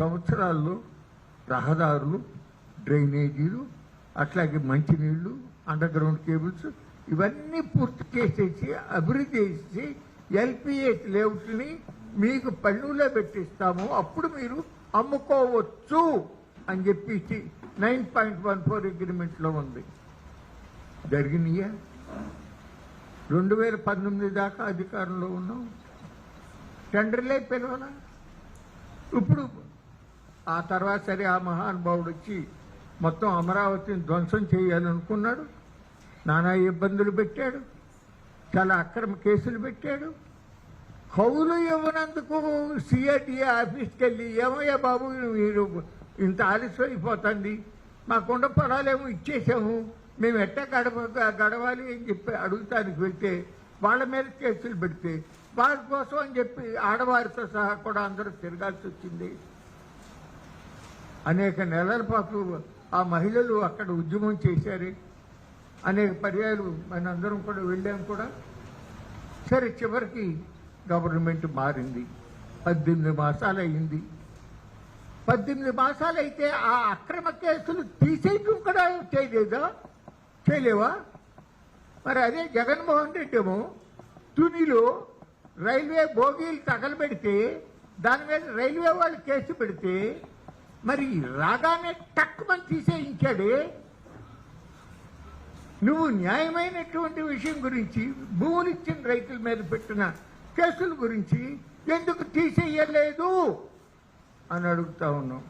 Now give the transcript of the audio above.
సంవత్సరాల్లో రహదారులు, డ్రైనేజీలు, అట్లాగే మంచినీళ్లు, అండర్ గ్రౌండ్ కేబుల్స్ ఇవన్నీ పూర్తి చేసేసి అభివృద్ధి చేసి ఎల్పిఎస్ లేఅవుట్ని మీకు పన్నులో పెట్టిస్తాము, అప్పుడు మీరు అమ్ముకోవచ్చు అని చెప్పి 9.14 అగ్రిమెంట్లో ఉంది. జరిగినాయా? 2019 దాకా అధికారంలో ఉన్నాం, టెండర్లే పిలవాలా. ఇప్పుడు ఆ తర్వాత సరే ఆ మహానుభావుడు వచ్చి మొత్తం అమరావతిని ధ్వంసం చేయాలనుకున్నాడు, నానా ఇబ్బందులు పెట్టాడు, చాలా అక్రమ కేసులు పెట్టాడు. కౌలు ఇవ్వనందుకు సిఐడి ఆఫీస్కి వెళ్ళి ఏమయ్యా బాబు మీరు ఇంత ఆలస్యం అయిపోతుంది, మా కొండ పొలాలేమో ఇచ్చేసాము, మేము ఎట్టా గడవాలి అని చెప్పి అడుగుతానికి వెళ్తే వాళ్ళ మీద కేసులు పెడితే వారి కోసం అని చెప్పి ఆడవారితో సహా కూడా అందరూ తిరగాల్సి వచ్చింది. అనేక నెలల పాటు ఆ మహిళలు అక్కడ ఉద్యమం చేశారు, అనేక పర్యాలు మనందరం కూడా వెళ్ళాం కూడా. సరే చివరికి గవర్నమెంట్ మారింది, 18 మాసాలు అయింది. 18 మాసాలు అయితే ఆ అక్రమ కేసులు తీసేయడం కూడా చేయలేవా? మరి అదే జగన్మోహన్ రెడ్డి ఏమో తునిలో రైల్వే బోగీలు తగలబెడితే దాని మీద రైల్వే వాళ్ళు కేసు పెడితే మరి రాగానే టక్కుమని తీసేయించాడే. నువ్వు న్యాయమైనటువంటి విషయం గురించి, భూములు ఇచ్చిన రైతుల మీద పెట్టిన కేసుల గురించి ఎందుకు తీసేయలేదు అని అడుగుతా ఉన్నాం.